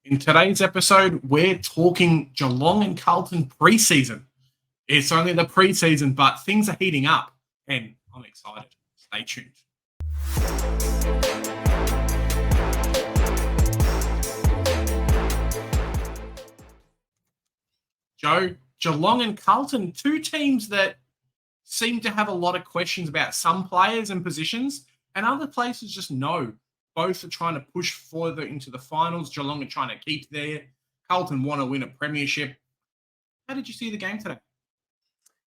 In today's episode, we're talking Geelong and Carlton preseason. It's only the preseason, but things are heating up, and I'm excited. Stay tuned. Joe, Geelong and Carlton, two teams that seem to have a lot of questions about some players and positions, and other places just know. Both are trying to push further into the finals. Geelong are trying to keep there. Carlton want to win a premiership. How did you see the game today?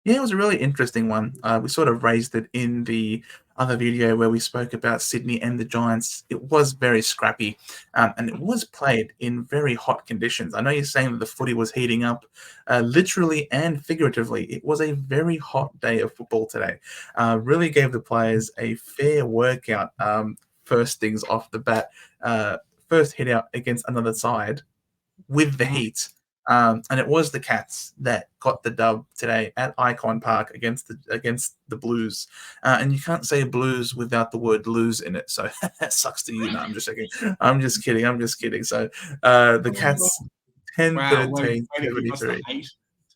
Yeah, it was a really interesting one. We sort of raised it in the other video where we spoke about Sydney and the Giants. It was very scrappy, and it was played in very hot conditions. I know you're saying that the footy was heating up, literally and figuratively. It was a very hot day of football today. Really gave the players a fair workout. First things off the bat, first hit out against another side with the heat. And it was the Cats that got the dub today at Icon Park against the Blues. And you can't say Blues without the word lose in it. So that sucks to you. No, I'm just joking. I'm just kidding. So the Cats 10-13, 73.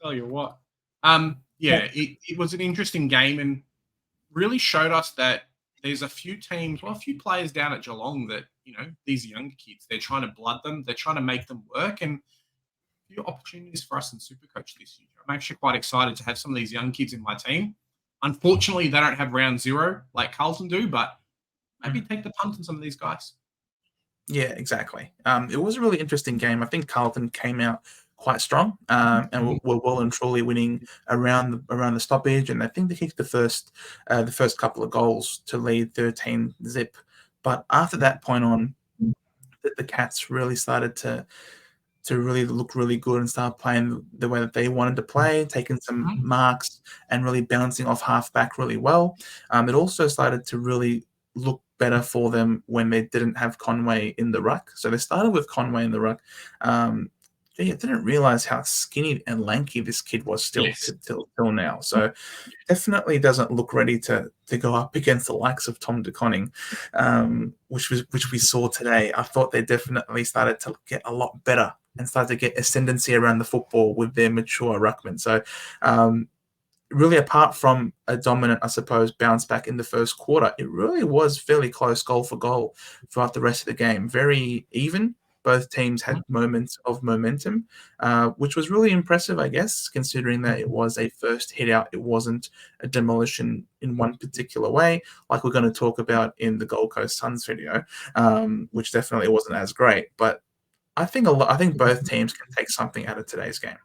Tell you what. It was an interesting game and really showed us that there's a few players down at Geelong that, these younger kids, they're trying to blood them. They're trying to make them work. And a few opportunities for us in Supercoach this year. I'm actually quite excited to have some of these young kids in my team. Unfortunately, they don't have round zero like Carlton do, but maybe take the punt on some of these guys. Yeah, exactly. It was a really interesting game. I think Carlton came out quite strong and were well and truly winning around the stoppage. And I think they kicked the first couple of goals to lead 13-0. But after that point on, the Cats really started to really look really good and start playing the way that they wanted to play, taking some marks and really bouncing off halfback really well. It also started to really look better for them when they didn't have Conway in the ruck. So they started with Conway in the ruck. I didn't realize how skinny and lanky this kid was still till now. So definitely doesn't look ready to go up against the likes of Tom De Koning, which we saw today. I thought they definitely started to get a lot better and start to get ascendancy around the football with their mature ruckman. So really, apart from a dominant, I suppose, bounce back in the first quarter, it really was fairly close goal for goal throughout the rest of the game. Very even. Both teams had moments of momentum, which was really impressive, I guess, considering that it was a first hit out. It wasn't a demolition in one particular way, like we're going to talk about in the Gold Coast Suns video, which definitely wasn't as great. But I think both teams can take something out of today's game.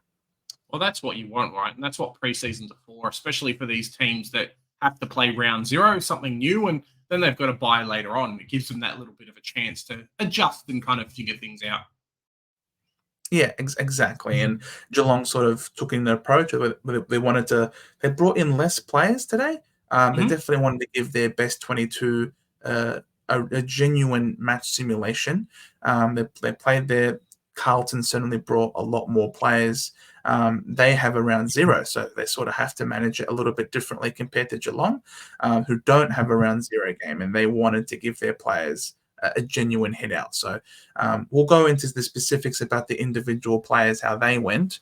Well, that's what you want, right? And that's what preseasons are for, especially for these teams that have to play round zero, something new, and then they've got to buy later on. It gives them that little bit of a chance to adjust and kind of figure things out. Yeah, exactly. And Geelong sort of took in the approach. They brought in less players today. They definitely wanted to give their best 22 a genuine match simulation. They played there. Carlton certainly brought a lot more players. They have around zero, so they sort of have to manage it a little bit differently compared to Geelong, who don't have a round zero game, and they wanted to give their players a genuine hit out. So we'll go into the specifics about the individual players, how they went,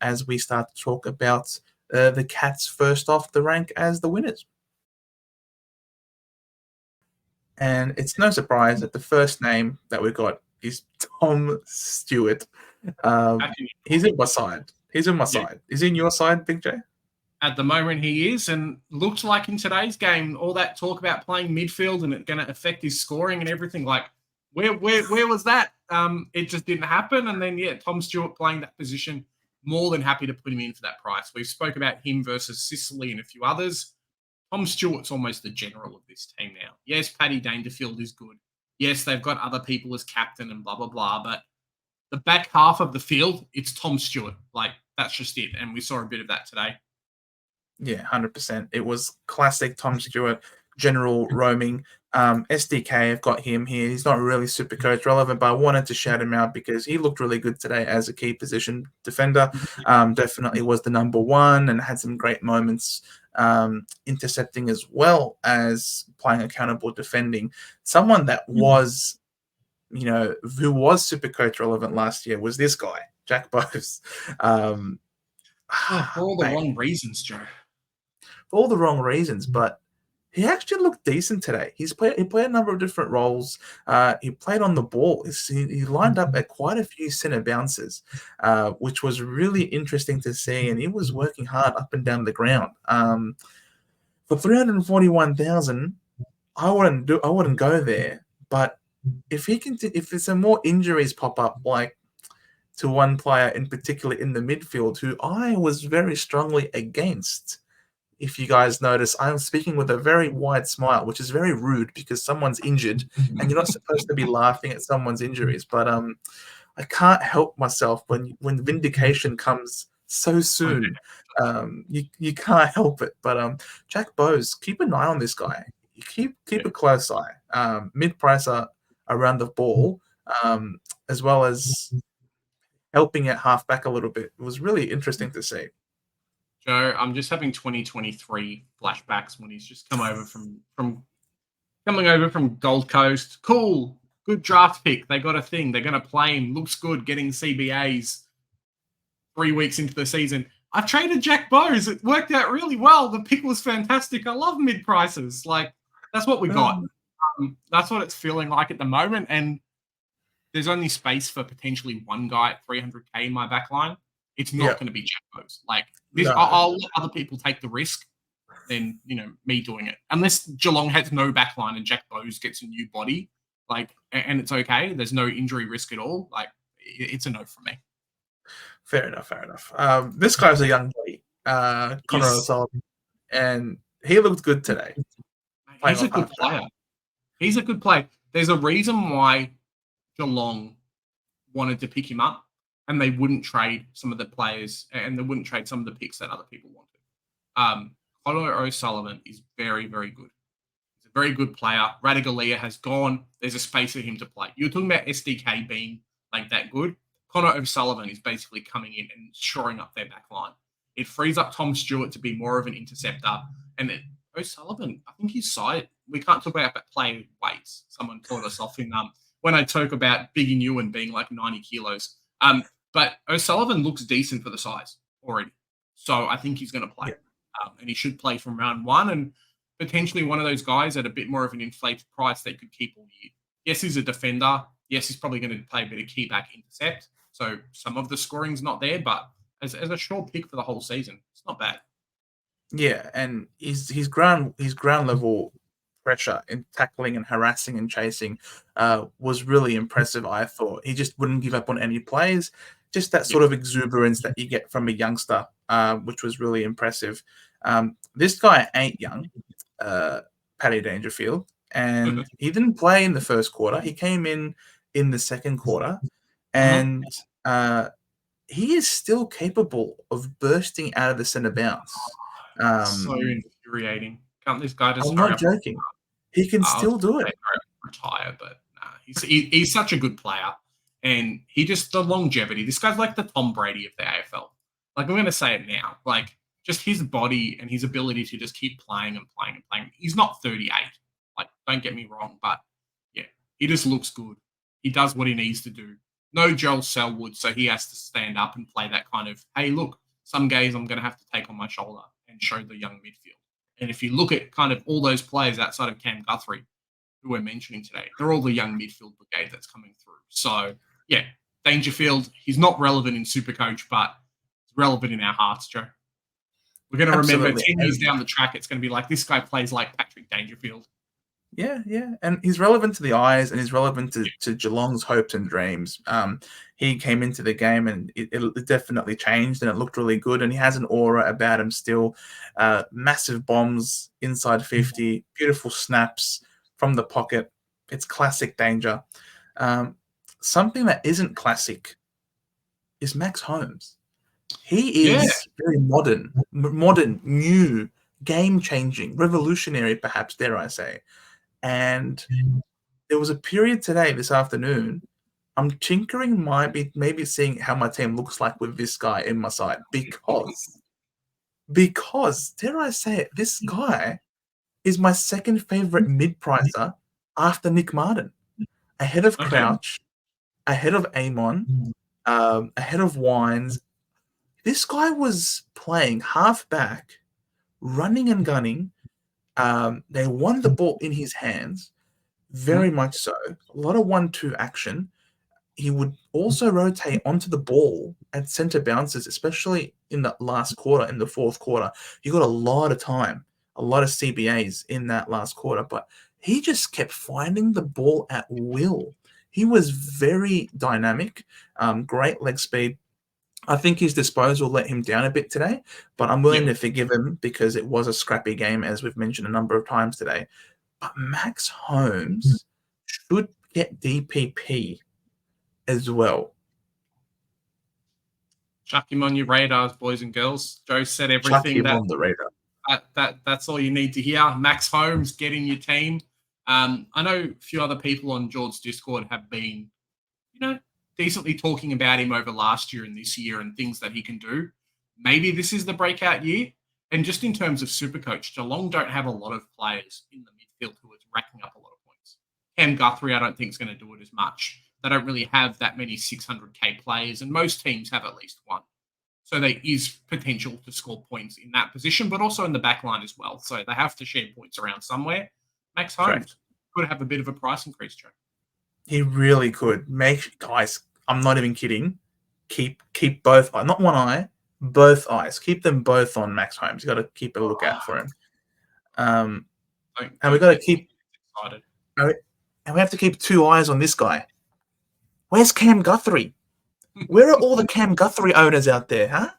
as we start to talk about the Cats first off the rank as the winners. And it's no surprise that the first name that we got is Tom Stewart. He's in my side. Is he in your side, Big J? At the moment, he is, and looks like in today's game, all that talk about playing midfield and it going to affect his scoring and everything. Like, where was that? It just didn't happen. And then, Tom Stewart playing that position, more than happy to put him in for that price. We spoke about him versus Sicily and a few others. Tom Stewart's almost the general of this team now. Yes, Paddy Dangerfield is good. Yes, they've got other people as captain and blah, blah, blah. But the back half of the field, it's Tom Stewart. Like, that's just it. And we saw a bit of that today. Yeah, 100%. It was classic Tom Stewart, general roaming. SDK, I've got him here. He's not really Supercoach relevant, but I wanted to shout him out because he looked really good today as a key position defender. Definitely was the number one and had some great moments intercepting as well as playing accountable defending. Someone that was who was Supercoach relevant last year was this guy, Jack Bowes. Oh, for all the Mate, wrong reasons, Joe. for all the wrong reasons, but he actually looked decent today. He played a number of different roles. He played on the ball. He lined up at quite a few center bounces, which was really interesting to see. And he was working hard up and down the ground. For 341,000, I wouldn't go there. But if there's some more injuries pop up, like to one player in particular in the midfield, who I was very strongly against. If you guys notice, I'm speaking with a very wide smile, which is very rude because someone's injured and you're not supposed to be laughing at someone's injuries. But I can't help myself when vindication comes so soon. You can't help it. But Jack Bowes, keep an eye on this guy. Keep a close eye. Mid-pricer around the ball, as well as helping at halfback a little bit. It was really interesting to see. Joe, I'm just having 2023 flashbacks when he's just come over from coming over from Gold Coast. Cool, good draft pick. They got a thing. They're going to play him. Looks good. Getting CBAs 3 weeks into the season. I've traded Jack Bowes. It worked out really well. The pick was fantastic. I love mid prices. Like that's what we got. That's what it's feeling like at the moment. And there's only space for potentially one guy at 300K in my back line. It's not going to be Jack Bowes. Like this, I'll let other people take the risk than me doing it. Unless Geelong has no back line and Jack Bowes gets a new body, and it's okay. There's no injury risk at all. Like it's a no from me. Fair enough. This guy's a young boy, Connor O'Sullivan, and he looked good today. He's a good player. He's a good player. There's a reason why Geelong wanted to pick him up, and they wouldn't trade some of the players, and they wouldn't trade some of the picks that other people wanted. Connor O'Sullivan is very, very good. He's a very good player. Radigalia has gone. There's a space for him to play. You're talking about SDK being like that good. Connor O'Sullivan is basically coming in and shoring up their back line. It frees up Tom Stewart to be more of an interceptor. And then O'Sullivan, I think his side, we can't talk about player weights. Someone called us off in when I talk about Big and Ewan being like 90 kilos. But O'Sullivan looks decent for the size already. So I think he's going to play. And he should play from round one and potentially one of those guys at a bit more of an inflated price they could keep all year. Yes, he's a defender. Yes, he's probably going to play a bit of key back intercept. So some of the scoring's not there, but as a short pick for the whole season, it's not bad. Yeah, and his ground level pressure in tackling and harassing and chasing was really impressive, I thought. He just wouldn't give up on any plays. Just that sort of exuberance that you get from a youngster, which was really impressive. This guy ain't young, Paddy Dangerfield, and he didn't play in the first quarter. He came in the second quarter, and he is still capable of bursting out of the center bounce. So infuriating. Can't this guy just I'm not joking. He can still do it. Retire, but he's such a good player. And the longevity. This guy's like the Tom Brady of the AFL. Like, I'm going to say it now. Like, just his body and his ability to just keep playing and playing and playing. He's not 38. Like, don't get me wrong. But, yeah, he just looks good. He does what he needs to do. No Joel Selwood, so he has to stand up and play that kind of, hey, look, some games I'm going to have to take on my shoulder and show the young midfield. And if you look at kind of all those players outside of Cam Guthrie, who we're mentioning today, they're all the young midfield brigade that's coming through. So, yeah, Dangerfield, he's not relevant in Supercoach, but he's relevant in our hearts, Joe. We're going to remember 10 years down the track, it's going to be like, this guy plays like Patrick Dangerfield. Yeah. And he's relevant to the eyes and he's relevant to Geelong's hopes and dreams. He came into the game and it definitely changed and it looked really good. And he has an aura about him still. Massive bombs inside 50, beautiful snaps from the pocket. It's classic Danger. Something that isn't classic is Max Holmes. He is very modern, new, game-changing, revolutionary, perhaps, dare I say. And there was a period today, this afternoon, I'm tinkering, maybe seeing how my team looks like with this guy in my side. Because, dare I say it, this guy is my second favorite mid-pricer after Nick Martin. ahead of Okay. Crouch, ahead of Amon, ahead of Wines. This guy was playing half back, running and gunning. They won the ball in his hands, very much so. A lot of 1-2 action. He would also rotate onto the ball at center bounces, especially in the last quarter, in the fourth quarter. You got a lot of time, a lot of CBAs in that last quarter, but he just kept finding the ball at will. He was very dynamic, great leg speed. I think his disposal let him down a bit today, but I'm willing to forgive him because it was a scrappy game, as we've mentioned a number of times today. But Max Holmes should get DPP as well. Chuck him on your radars, boys and girls. Joe said Chuck everything him on the radar. that's all you need to hear. Max Holmes, get in your team. I know a few other people on George's Discord have been, decently talking about him over last year and this year and things that he can do. Maybe this is the breakout year. And just in terms of Supercoach, Geelong don't have a lot of players in the midfield who are racking up a lot of points. Cam Guthrie, I don't think, is going to do it as much. They don't really have that many 600k players, and most teams have at least one. So there is potential to score points in that position, but also in the back line as well. So they have to share points around somewhere. Max Holmes could have a bit of a price increase, Joe. He really could. Guys, I'm not even kidding. Keep both, not one eye, both eyes. Keep them both on Max Holmes. You got to keep a lookout for him. And we got to keep excited. And we have to keep two eyes on this guy. Where's Cam Guthrie? Where are all the Cam Guthrie owners out there, huh?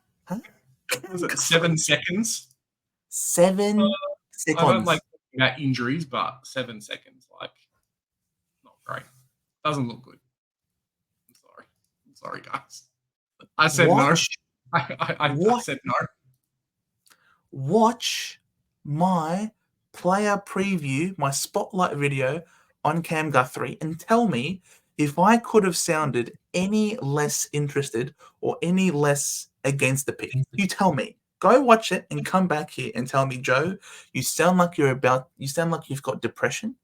Was it 7 seconds? 7 seconds. I don't like talking about injuries, but 7 seconds, not great. Doesn't look good. I'm sorry, guys. I said no. I said no. Watch my player preview, my spotlight video on Cam Guthrie, and tell me if I could have sounded any less interested or any less against the pick. You tell me. Go watch it and come back here and tell me, Joe, you sound like you've got depression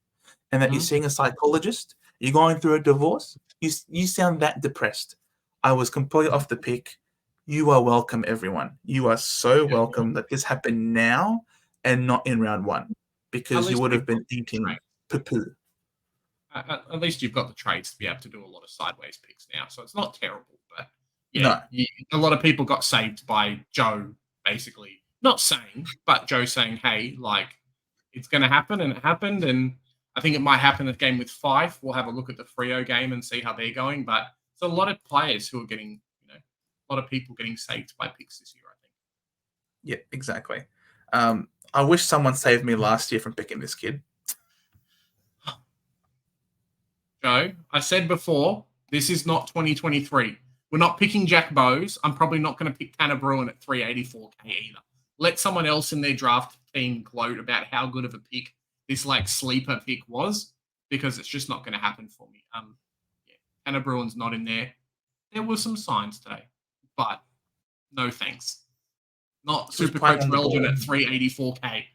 and that you're seeing a psychologist. You're going through a divorce. You sound that depressed. I was completely off the pick. You are welcome, everyone. You are so welcome that this happened now and not in round one, because you would have been eating poo-poo. At least you've got the trades to be able to do a lot of sideways picks now, so it's not terrible. But a lot of people got saved by Joe, basically not saying, but Joe saying, "Hey, it's going to happen," and it happened. And I think it might happen in the game with Fife. We'll have a look at the Freo game and see how they're going. But it's a lot of players who are getting, a lot of people getting saved by picks this year, I think. Yeah, exactly. I wish someone saved me last year from picking this kid. Joe, I said before, this is not 2023. We're not picking Jack Bowes. I'm probably not going to pick Tanner Bruin at 384k either. Let someone else in their draft team gloat about how good of a pick this sleeper pick was, because it's just not going to happen for me. Tanner Bruin's not in there. There were some signs today, but no thanks. Not Supercoach relevant at 384k.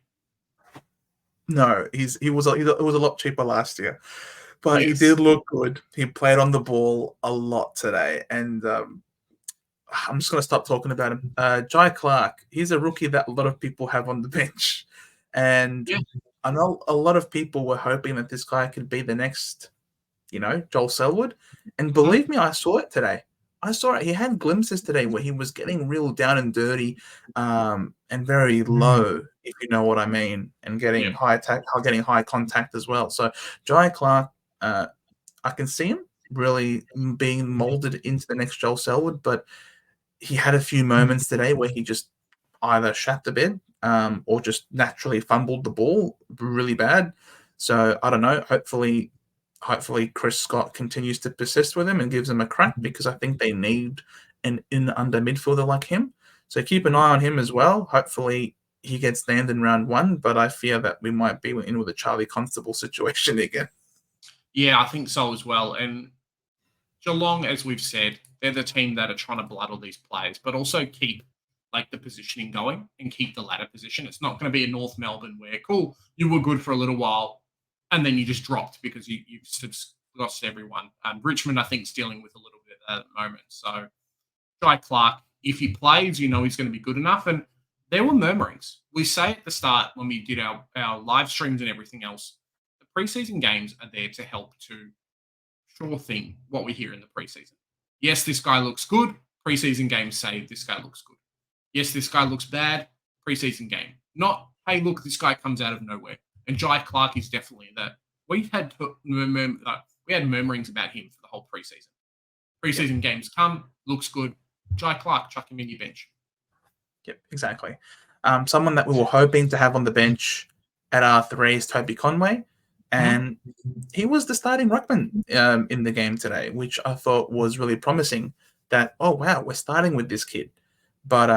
No, it was a lot cheaper last year. But he did look good. He played on the ball a lot today. And I'm just going to stop talking about him. Jai Clark, he's a rookie that a lot of people have on the bench. And I know a lot of people were hoping that this guy could be the next, Joel Selwood. And believe me, I saw it today. I saw it. He had glimpses today where he was getting real down and dirty and very low, if you know what I mean, and getting getting high contact as well. So Jai Clark, I can see him really being molded into the next Joel Selwood, but he had a few moments today where he just either shat the bed or just naturally fumbled the ball really bad. So I don't know. Hopefully Chris Scott continues to persist with him and gives him a crack, because I think they need an in-under midfielder like him. So keep an eye on him as well. Hopefully he gets named in round one, but I fear that we might be in with a Charlie Constable situation again. Yeah, I think so as well. And Geelong, as we've said, they're the team that are trying to blood all these players, but also keep the positioning going and keep the ladder position. It's not going to be a North Melbourne where, cool, you were good for a little while and then you just dropped because you lost everyone. Richmond, I think, is dealing with a little bit at the moment. So Jai Clark, if he plays, you know he's going to be good enough. And there were murmurings. We say at the start when we did our live streams and everything else, the preseason games are there to help to sure thing what we hear in the preseason. Yes, this guy looks good. Preseason games say this guy looks good. Yes, this guy looks bad. Preseason game. Not, hey, look, this guy comes out of nowhere. And Jai Clark is definitely that. We had murmurings about him for the whole preseason. Preseason games come, looks good. Jai Clark, chuck him in your bench. Yep, exactly. Someone that we were hoping to have on the bench at R3 is Toby Conway, and he was the starting ruckman in the game today, which I thought was really promising. That, oh wow, we're starting with this kid, but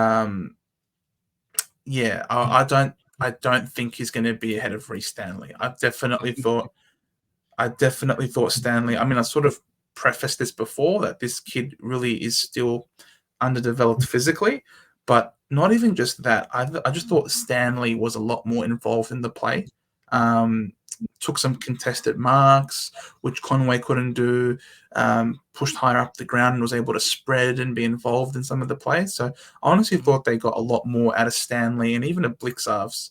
yeah, I don't think he's going to be ahead of Reece Stanley. I definitely thought Stanley. I mean, I sort of prefaced this before that this kid really is still underdeveloped physically, but not even just that. I just thought Stanley was a lot more involved in the play. Took some contested marks, which Conway couldn't do. Pushed higher up the ground and was able to spread and be involved in some of the plays. So I honestly thought they got a lot more out of Stanley and even a Blixarves,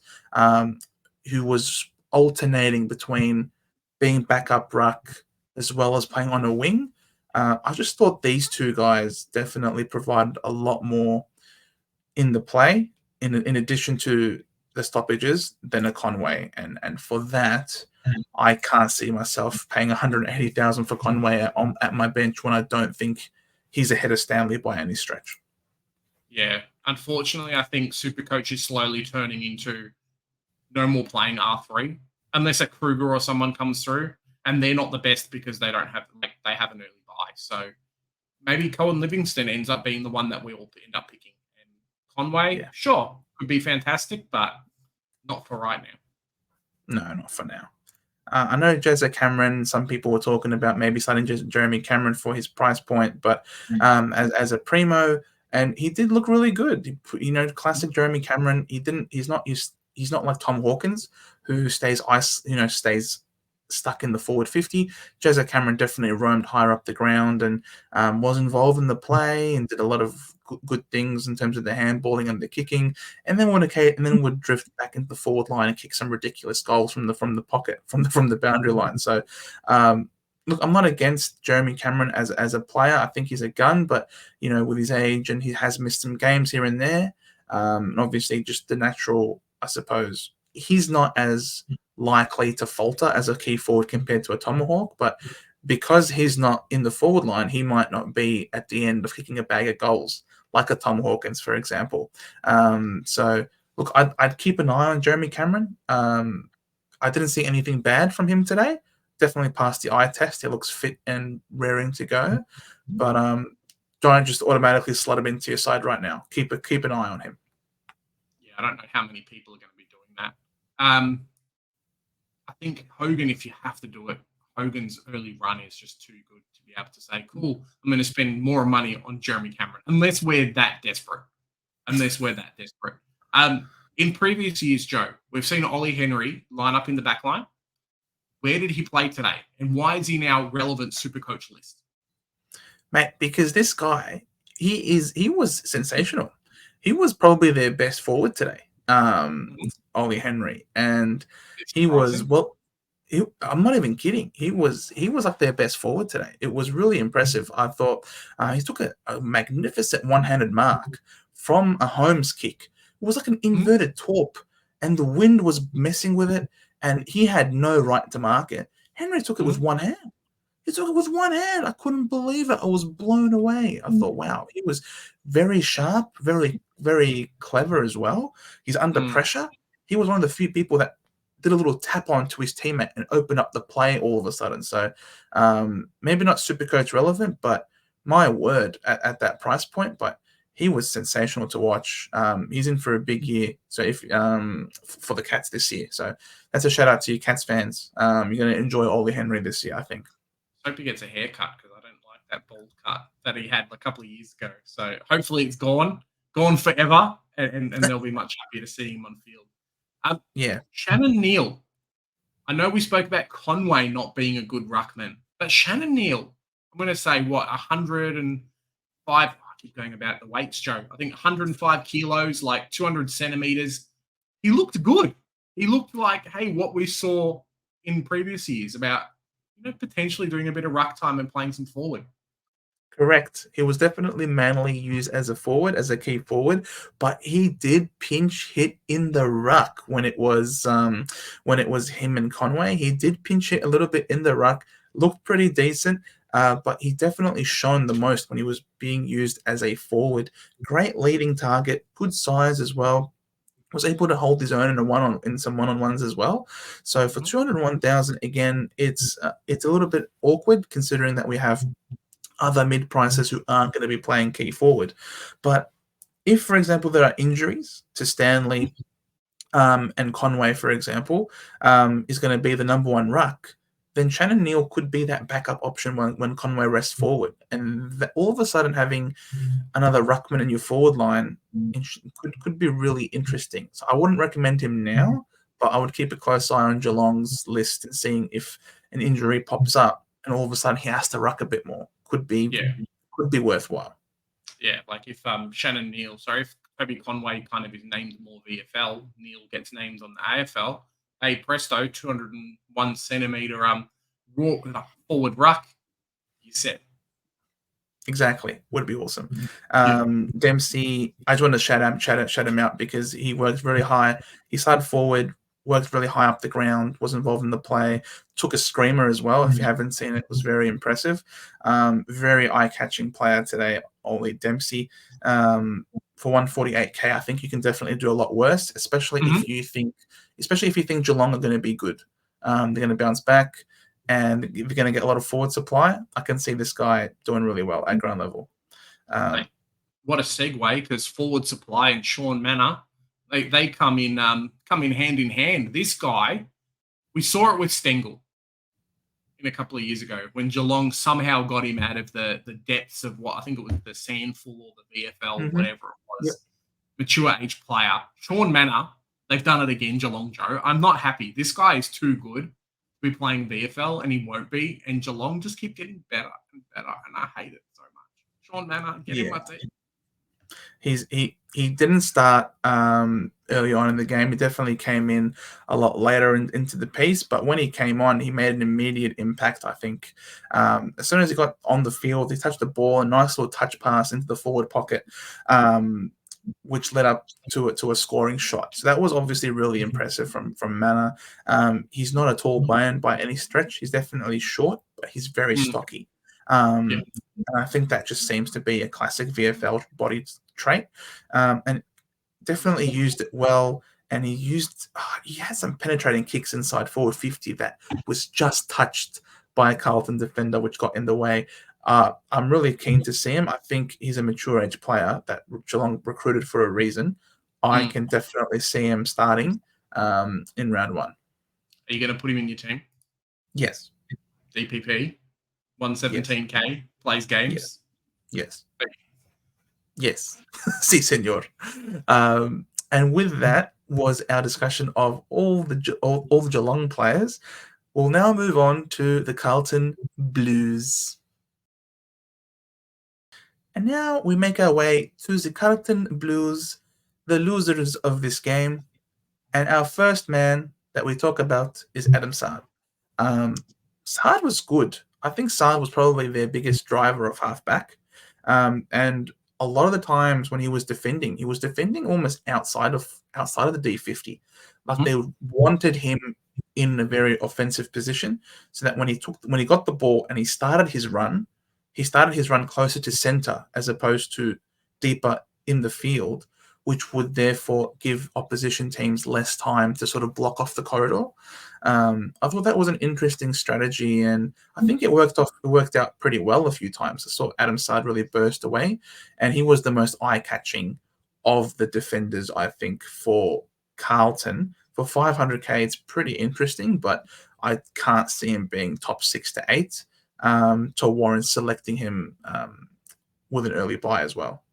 who was alternating between being backup ruck as well as playing on a wing. I just thought these two guys definitely provided a lot more in the play, in addition to the stoppages, than a Conway. And for that, I can't see myself paying 180,000 for Conway at my bench when I don't think he's ahead of Stanley by any stretch. Yeah, unfortunately, I think Supercoach is slowly turning into no more playing R3 unless a Kruger or someone comes through, and they're not the best because they don't have they have an early buy. So maybe Cohen Livingston ends up being the one that we all end up picking. And Conway, sure, could be fantastic, but not for right now. No, not for now. I know Jezza Cameron, some people were talking about maybe signing Jeremy Cameron for his price point, but as a primo, and he did look really good. You know, classic Jeremy Cameron. He's not like Tom Hawkins, who stays stuck in the forward 50. Jezza Cameron definitely roamed higher up the ground and was involved in the play and did a lot of good things in terms of the handballing and the kicking, and then would drift back into the forward line and kick some ridiculous goals from the pocket, from the boundary line. So look, I'm not against Jeremy Cameron as a player. I think he's a gun, but you know, with his age, and he has missed some games here and there. And obviously just the natural, I suppose, he's not as likely to falter as a key forward compared to a Tomahawk, but because he's not in the forward line, he might not be at the end of kicking a bag of goals like a Tom Hawkins, for example. So look, I'd keep an eye on Jeremy Cameron. I didn't see anything bad from him today. Definitely passed the eye test. He looks fit and raring to go, but don't just automatically slot him into your side right now. Keep an eye on him. Yeah, I don't know how many people are going to be doing that. I think Hogan, if you have to do it, Hogan's early run is just too good to be able to say, cool, I'm going to spend more money on Jeremy Cameron, unless we're that desperate. In previous years, Joe, we've seen Ollie Henry line up in the back line. Where did he play today? And why is he now relevant Supercoach list? Mate, because this guy, he was sensational. He was probably their best forward today, Ollie Henry. And he was, I'm not even kidding. He was like their best forward today. It was really impressive. I thought he took a magnificent one-handed mark from a Holmes kick. It was like an inverted torp, and the wind was messing with it, and he had no right to mark it. Henry took it with one hand. He took it with one hand. I couldn't believe it. I was blown away. I thought, wow, he was very sharp, very, very clever as well. He's under pressure. He was one of the few people that did a little tap on to his teammate and opened up the play all of a sudden. So maybe not Supercoach relevant, but my word, at that price point, but he was sensational to watch. He's in for a big year. So if for the Cats this year. So that's a shout out to you Cats fans. You're going to enjoy Ollie Henry this year, I think. Hope he gets a haircut because I don't like that bald cut that he had a couple of years ago. So hopefully it's gone forever, and they'll be much happier to see him on field. Yeah. Shannon Neal. I know we spoke about Conway not being a good ruckman, But Shannon Neal, I'm going to say what, 105. I keep going about the weights, Joe. I think 105 kilos, like 200 centimeters. He looked good. He looked like, hey, what we saw in previous years about, potentially doing a bit of ruck time and playing some forward. Correct. He was definitely mainly used as a forward, as a key forward, but he did pinch hit in the ruck when it was him and Conway. He did pinch hit a little bit in the ruck, looked pretty decent, but he definitely shone the most when he was being used as a forward. Great leading target, good size as well. Was able to hold his own in some one-on-ones as well. So for 201,000, again, it's a little bit awkward considering that we have other mid-pricers who aren't going to be playing key forward. But if, for example, there are injuries to Stanley and Conway, for example, is going to be the number one ruck, then Shannon Neal could be that backup option when Conway rests forward. And all of a sudden having another ruckman in your forward line could be really interesting. So I wouldn't recommend him now, but I would keep a close eye on Geelong's list and seeing if an injury pops up and all of a sudden he has to ruck a bit more. Could be worthwhile. Yeah, like if Shannon Neal, sorry, if Toby Conway kind of is named more VFL, Neal gets named on the AFL. Hey, presto, 201 centimeter forward ruck. You said. Exactly. Would be awesome. Dempsey, I just want to shout him out because he worked very high. He started forward, worked really high up the ground, was involved in the play, took a screamer as well. If you haven't seen it, was very impressive. Very eye-catching player today, Ollie Dempsey. For 148K, I think you can definitely do a lot worse, especially if you think Geelong are going to be good. They're going to bounce back. And if you're going to get a lot of forward supply, I can see this guy doing really well at ground level. What a segue, because forward supply and Sean Manor, they come in hand in hand. This guy, we saw it with Stengel in a couple of years ago when Geelong somehow got him out of the depths of what I think it was the Sandful or the VFL, whatever it was. Yep. Mature age player. Sean Manor, they've done it again, Geelong, Joe. I'm not happy. This guy is too good be playing VFL, and he won't be. And Geelong just keep getting better and better, and I hate it so much. Sean Manor, get in my team. He didn't start early on in the game. He definitely came in a lot later into the piece, but when he came on, he made an immediate impact, I think. As soon as he got on the field, he touched the ball, a nice little touch pass into the forward pocket, which led up to a scoring shot. So that was obviously really impressive from Manor. He's not a tall man by any stretch. He's definitely short, but he's very stocky. And I think that just seems to be a classic VFL body trait. And definitely used it well. And he had some penetrating kicks inside forward 50 that was just touched by a Carlton defender, which got in the way. I'm really keen to see him. I think he's a mature age player that Geelong recruited for a reason. I can definitely see him starting in round one. Are you going to put him in your team? Yes. DPP, 117K, plays games? Yes. Yes. Si, senor. And with that was our discussion of all the Geelong players. We'll now move on to the Carlton Blues. And now we make our way to the Carlton Blues, the losers of this game. And our first man that we talk about is Adam Saad. Saad was good. I think Saad was probably their biggest driver of halfback. And a lot of the times when he was defending almost outside of the D50. Like they wanted him in a very offensive position, so that when he got the ball and he started his run closer to center as opposed to deeper in the field, which would therefore give opposition teams less time to sort of block off the corridor. I thought that was an interesting strategy, and I think it worked out pretty well a few times. I saw Adam Saad really burst away, and he was the most eye-catching of the defenders, I think, for Carlton. For 500K, it's pretty interesting, but I can't see him being top 6 to 8 to warrant selecting him with an early buy as well.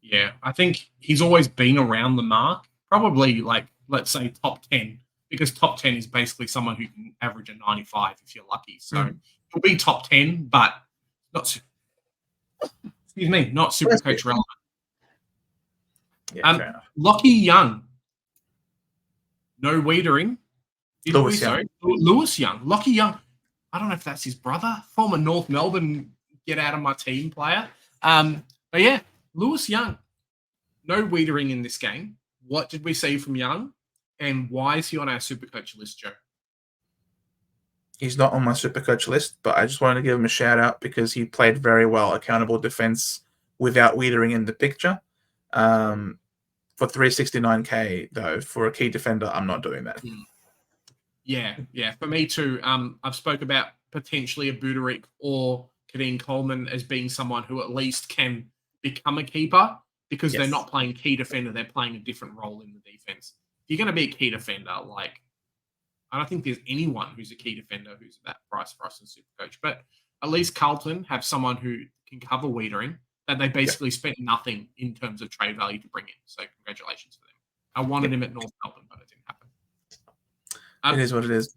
Yeah, I think he's always been around the mark, probably like, let's say, top 10 because top 10 is basically someone who can average a 95 if you're lucky. So he'll be top 10, but not, excuse me, not Supercoach relevant. Yeah, Lockie Young, no Wiedering. Lewis Young. Lewis Young. Lockie Young. I don't know if that's his brother, former North Melbourne get out of my team player. But yeah, Lewis Young, no Wiedering in this game. What did we see from Young, and why is he on our Supercoach list, Joe? He's not on my Supercoach list, but I just wanted to give him a shout out because he played very well accountable defense without Wiedering in the picture. For 369k though, for a key defender, I'm not doing that. Yeah, for me too. I've spoke about potentially a Buderik or Kadeen Coleman as being someone who at least can become a keeper because they're not playing key defender, they're playing a different role in the defense. If you're going to be a key defender, like, I don't think there's anyone who's a key defender who's at that price for us in Supercoach. But at least Carlton have someone who can cover Wiedering that they basically spent nothing in terms of trade value to bring in. So congratulations for them. I wanted him at North Melbourne, but it didn't happen. It is what it is.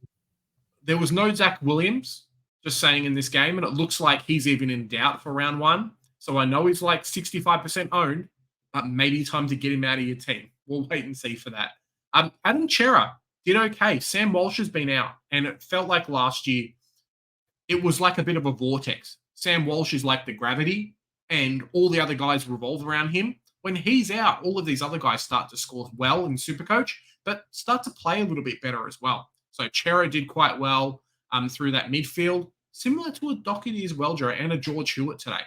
There was no Zach Williams, just saying, in this game, and it looks like he's even in doubt for round one. So I know he's like 65% owned, but maybe time to get him out of your team. We'll wait and see for that. Adam Chera did okay. Sam Walsh has been out, and it felt like last year it was like a bit of a vortex. Sam Walsh is like the gravity, and all the other guys revolve around him. When he's out, all of these other guys start to score well in Supercoach, but start to play a little bit better as well. So Chera did quite well through that midfield, similar to a Doherty as well, Joe, and a George Hewitt today.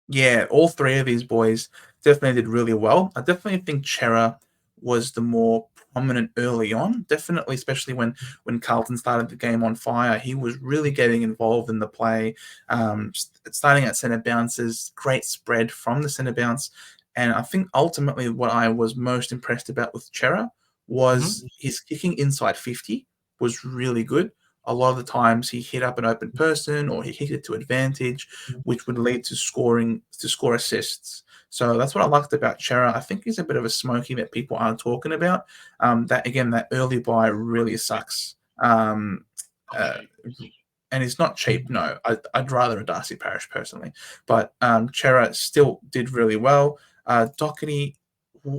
Yeah, all three of these boys definitely did really well. I definitely think Chera was the more prominent early on, definitely, especially when Carlton started the game on fire. He was really getting involved in the play, starting at centre bounces, great spread from the centre bounce. And I think ultimately what I was most impressed about with Chera was his kicking inside 50 was really good. A lot of the times he hit up an open person or he kicked it to advantage, which would lead to score assists. So that's what I liked about Chera. I think he's a bit of a smoky that people aren't talking about. That early buy really sucks. And it's not cheap. No, I'd rather a Darcy Parish personally. But Chera still did really well. Doherty,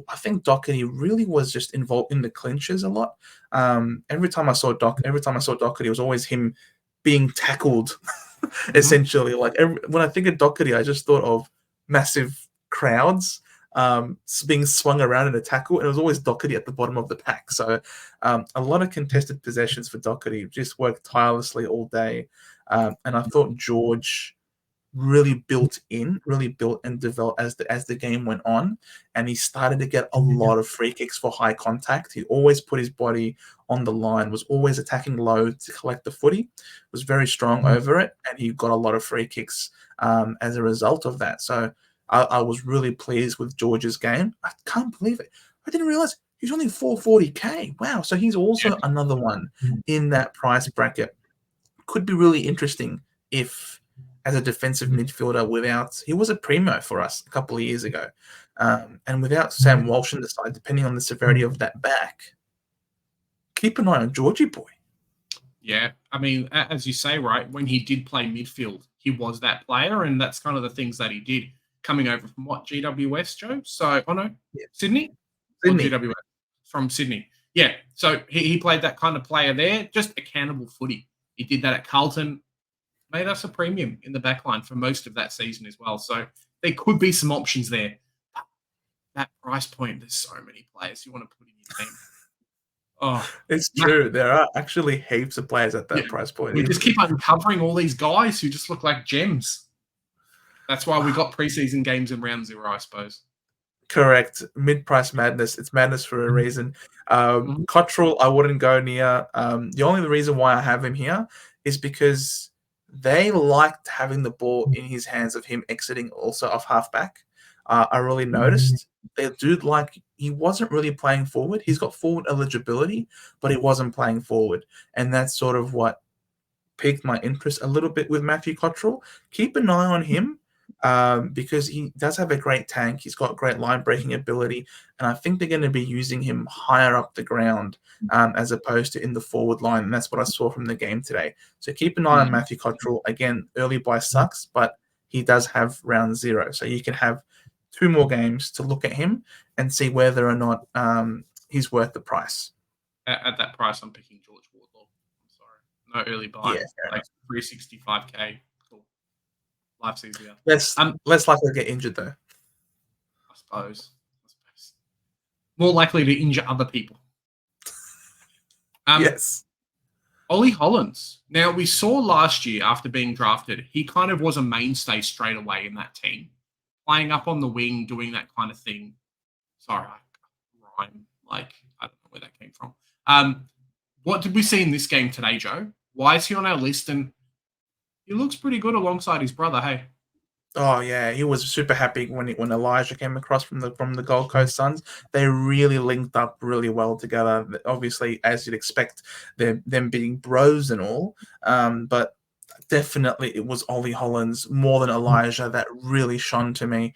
I think Doherty really was just involved in the clinches a lot. Every time I saw Doherty, it was always him being tackled. Essentially, like when I think of Doherty, I just thought of massive crowds being swung around in a tackle, and it was always Doherty at the bottom of the pack. So a lot of contested possessions for Doherty, just worked tirelessly all day. And I thought George really built and developed as the game went on, and he started to get a lot of free kicks for high contact. He always put his body on the line, was always attacking low to collect the footy, was very strong over it, and he got a lot of free kicks as a result of that. So I was really pleased with George's game. I can't believe it. I didn't realize he's only 440k. Wow. So he's also another one in that price bracket. Could be really interesting if, as a defensive midfielder, he was a primo for us a couple of years ago. And without Sam Walsh in the side, depending on the severity of that back, keep an eye on Georgie boy. Yeah, I mean, as you say, right, when he did play midfield, he was that player, and that's kind of the things that he did, coming over from what, GWS, Joe? So, Sydney? Sydney. Or GWS, from Sydney. Yeah, so he played that kind of player there, just accountable footy. He did that at Carlton, made us a premium in the backline for most of that season as well. So there could be some options there. That price point, there's so many players you want to put in your team. Oh, it's true. There are actually heaps of players at that price point. We just keep uncovering all these guys who just look like gems. That's why we got preseason games in round 0, I suppose. Correct. Mid-price madness. It's madness for a reason. Cottrell, I wouldn't go near. The only reason why I have him here is because they liked having the ball in his hands of him exiting also off halfback. I really noticed they do he wasn't really playing forward. He's got forward eligibility, but he wasn't playing forward. And that's sort of what piqued my interest a little bit with Matthew Cottrell. Keep an eye on him. because he does have a great tank. He's got great line breaking ability, and I think they're going to be using him higher up the ground as opposed to in the forward line. And that's what I saw from the game today. So keep an eye on Matthew Cottrell. Again, early buy sucks, but he does have round 0. So you can have 2 more games to look at him and see whether or not he's worth the price. At that price, I'm picking George Wardlaw. I'm sorry. No early buy. Yeah, like 365k. Cool. Life's easier. Less likely to get injured, though. I suppose. More likely to injure other people. Yes. Ollie Hollins. Now, we saw last year after being drafted, he kind of was a mainstay straight away in that team. Playing up on the wing, doing that kind of thing. Sorry, I rhyme. Like, I don't know where that came from. What did we see in this game today, Joe? Why is he on our list? And he looks pretty good alongside his brother, hey? Oh yeah, he was super happy when Elijah came across from the Gold Coast Suns. They really linked up really well together. Obviously, as you'd expect, them being bros and all. But definitely, it was Ollie Hollins more than Elijah that really shone to me.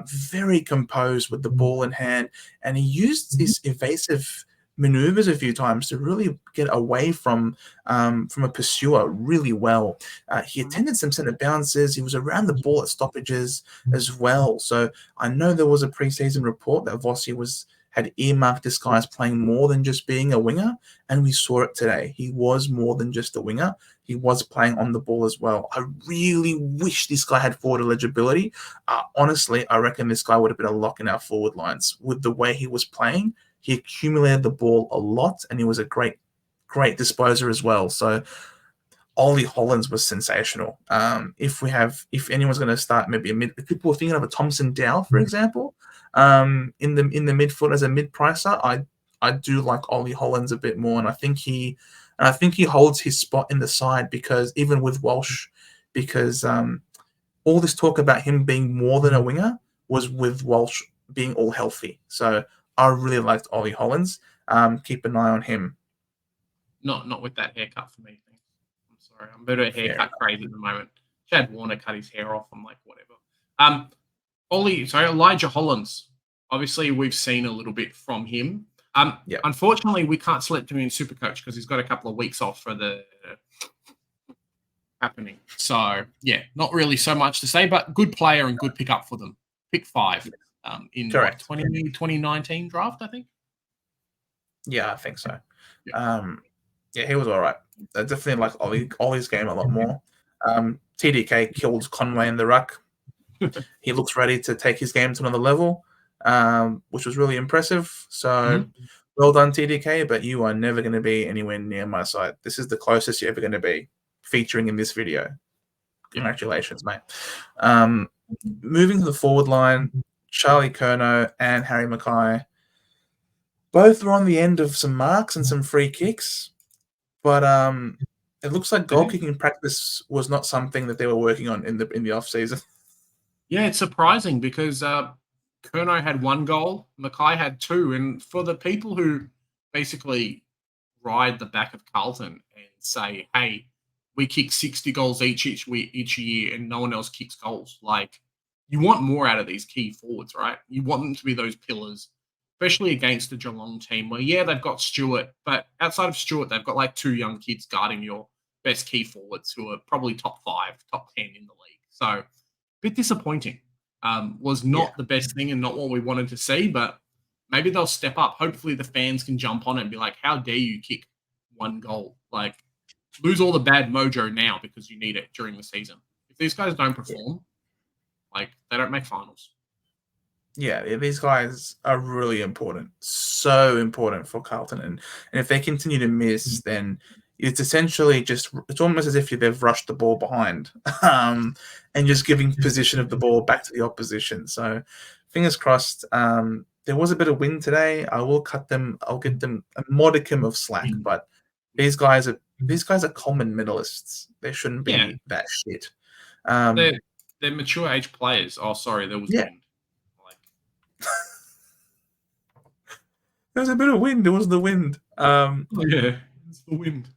Very composed with the ball in hand, and he used this evasive maneuvers a few times to really get away from a pursuer really well. He attended some center bounces. He was around the ball at stoppages as well. So I know there was a preseason report that Vossi had earmarked this guy as playing more than just being a winger, and we saw it today. He was more than just a winger. He was playing on the ball as well. I really wish this guy had forward eligibility. Honestly, I reckon this guy would have been a lock in our forward lines with the way he was playing. He accumulated the ball a lot, and he was a great disposer as well. So Ollie Hollins was sensational. If anyone's going to start, maybe people are thinking of a Thompson Dow, for example, in the midfield as a mid pricer. I do like Ollie Hollins a bit more, and I think he holds his spot in the side because even with Walsh, because all this talk about him being more than a winger was with Walsh being all healthy. So I really liked Ollie Hollins. Keep an eye on him. Not with that haircut for me. I'm sorry. I'm a bit of a haircut crazy at the moment. Chad Warner cut his hair off. I'm like, whatever. Elijah Hollins. Obviously, we've seen a little bit from him. Unfortunately, we can't select him in Supercoach because he's got a couple of weeks off for the happening. So, yeah, not really so much to say, but good player and good pickup for them. Pick 5 in 2019 draft, I think. Yeah, I think so. Yeah, he was all right. I definitely like Ollie's game a lot more. TDK killed Conway in the ruck. He looks ready to take his game to another level, which was really impressive. So well done, TDK, but you are never going to be anywhere near my side. This is the closest you're ever going to be featuring in this video. Congratulations, mate. Moving to the forward line, Charlie Curnow and Harry Mackay both were on the end of some marks and some free kicks, but it looks like goal kicking practice was not something that they were working on in the off season. Yeah, it's surprising because Curnow had 1 goal, Mackay had 2, and for the people who basically ride the back of Carlton and say, "Hey, we kick 60 goals each year, and no one else kicks goals," like you want more out of these key forwards, right? You want them to be those pillars, especially against the Geelong team where, they've got Stewart, but outside of Stewart, they've got like 2 young kids guarding your best key forwards who are probably top 5, top 10 in the league. So a bit disappointing. Was not the best thing and not what we wanted to see, but maybe they'll step up. Hopefully the fans can jump on it and be like, how dare you kick 1 goal? Like, lose all the bad mojo now because you need it during the season. If these guys don't perform, like, they don't make finals. Yeah, these guys are really important. So important for Carlton. And if they continue to miss, then it's essentially it's almost as if they've rushed the ball behind and just giving position of the ball back to the opposition. So fingers crossed. There was a bit of wind today. I'll give them a modicum of slack, but these guys are common medalists. They shouldn't be that shit. They're mature age players. Oh, sorry, there was wind. There was a bit of wind. It was the wind. It's the wind.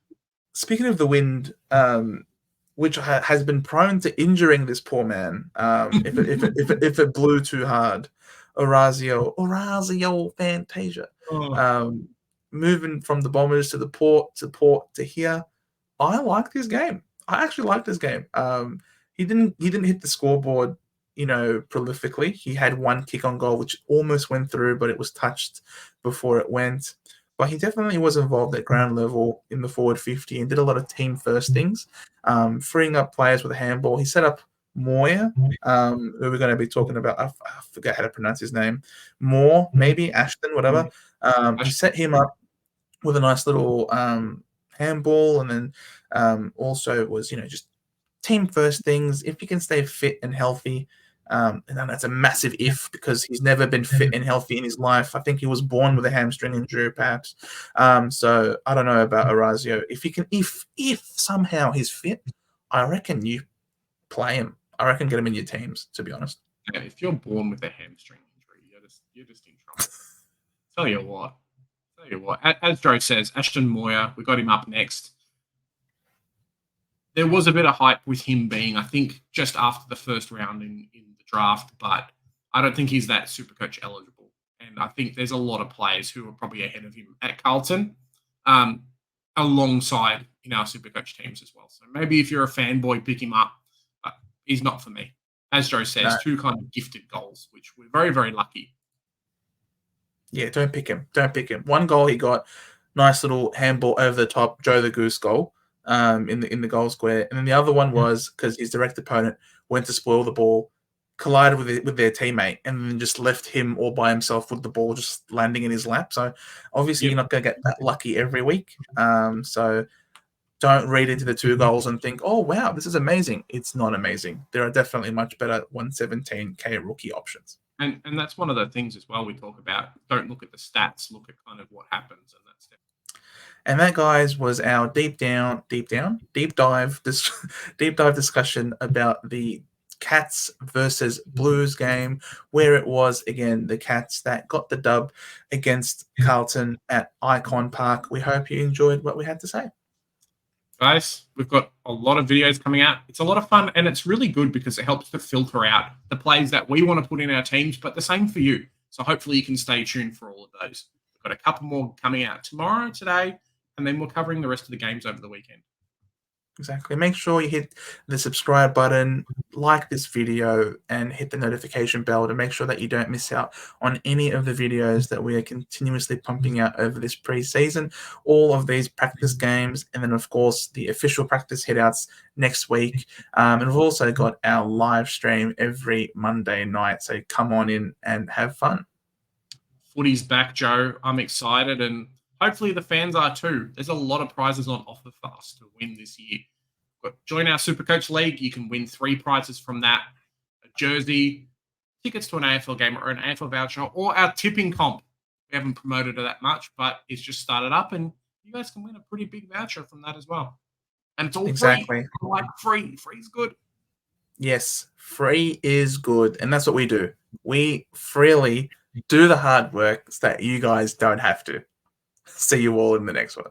Speaking of the wind, which has been prone to injuring this poor man if it blew too hard. Orazio Fantasia. Oh, Um, moving from the Bombers to the Port to here. I like this game. I actually like this game. He didn't hit the scoreboard, prolifically. He had one kick on goal which almost went through, but it was touched before it went. But he definitely was involved at ground level in the forward 50 and did a lot of team first things, freeing up players with a handball. He set up Moya, who we're going to be talking about. I forget how to pronounce his name. Moore, maybe Ashton, whatever. He set him up with a nice little handball, and then also was just team first things. If you can stay fit and healthy, and that's a massive if, because he's never been fit and healthy in his life. I think he was born with a hamstring injury, perhaps. So I don't know about Orazio. If he can, if somehow he's fit, I reckon you play him. I reckon get him in your teams. To be honest, yeah, if you're born with a hamstring injury, you're just in trouble. Tell you what. As Joe says, Ashton Moyer, we got him up next. There was a bit of hype with him being, I think, just after the first round in the draft, but I don't think he's that Supercoach eligible. And I think there's a lot of players who are probably ahead of him at Carlton, alongside in our Supercoach teams as well. So maybe if you're a fanboy, pick him up. But he's not for me. As Joe says, two kind of gifted goals, which we're very, very lucky. Yeah, don't pick him. Don't pick him. One goal he got, nice little handball over the top, Joe the Goose goal. In the goal square, and then the other one was because his direct opponent went to spoil the ball, collided with their teammate, and then just left him all by himself with the ball just landing in his lap. So obviously you're not going to get that lucky every week. So don't read into the two goals and think, oh wow, this is amazing. It's not amazing. There are definitely much better 117K rookie options. And that's one of the things as well we talk about. Don't look at the stats, look at kind of what happens, and that's And that, guys, was our deep dive discussion about the Cats versus Blues game, where it was, again, the Cats that got the dub against Carlton at Icon Park. We hope you enjoyed what we had to say. Guys, we've got a lot of videos coming out. It's a lot of fun, and it's really good because it helps to filter out the plays that we want to put in our teams, but the same for you. So hopefully you can stay tuned for all of those. We've got a couple more coming out tomorrow, today, and then we're covering the rest of the games over the weekend. Exactly. Make sure you hit the subscribe button, like this video, and hit the notification bell to make sure that you don't miss out on any of the videos that we are continuously pumping out over this preseason. All of these practice games, and then, of course, the official practice hitouts next week. And we've also got our live stream every Monday night. So come on in and have fun. Footy's back, Joe. I'm excited, and hopefully the fans are too. There's a lot of prizes on offer for us to win this year. Join our Supercoach League. You can win 3 prizes from that: a jersey, tickets to an AFL game, or an AFL voucher, or our tipping comp. We haven't promoted it that much, but it's just started up, and you guys can win a pretty big voucher from that as well. And it's all free. Like free. Free's good. Yes, free is good. And that's what we do. We freely do the hard work so that you guys don't have to. See you all in the next one.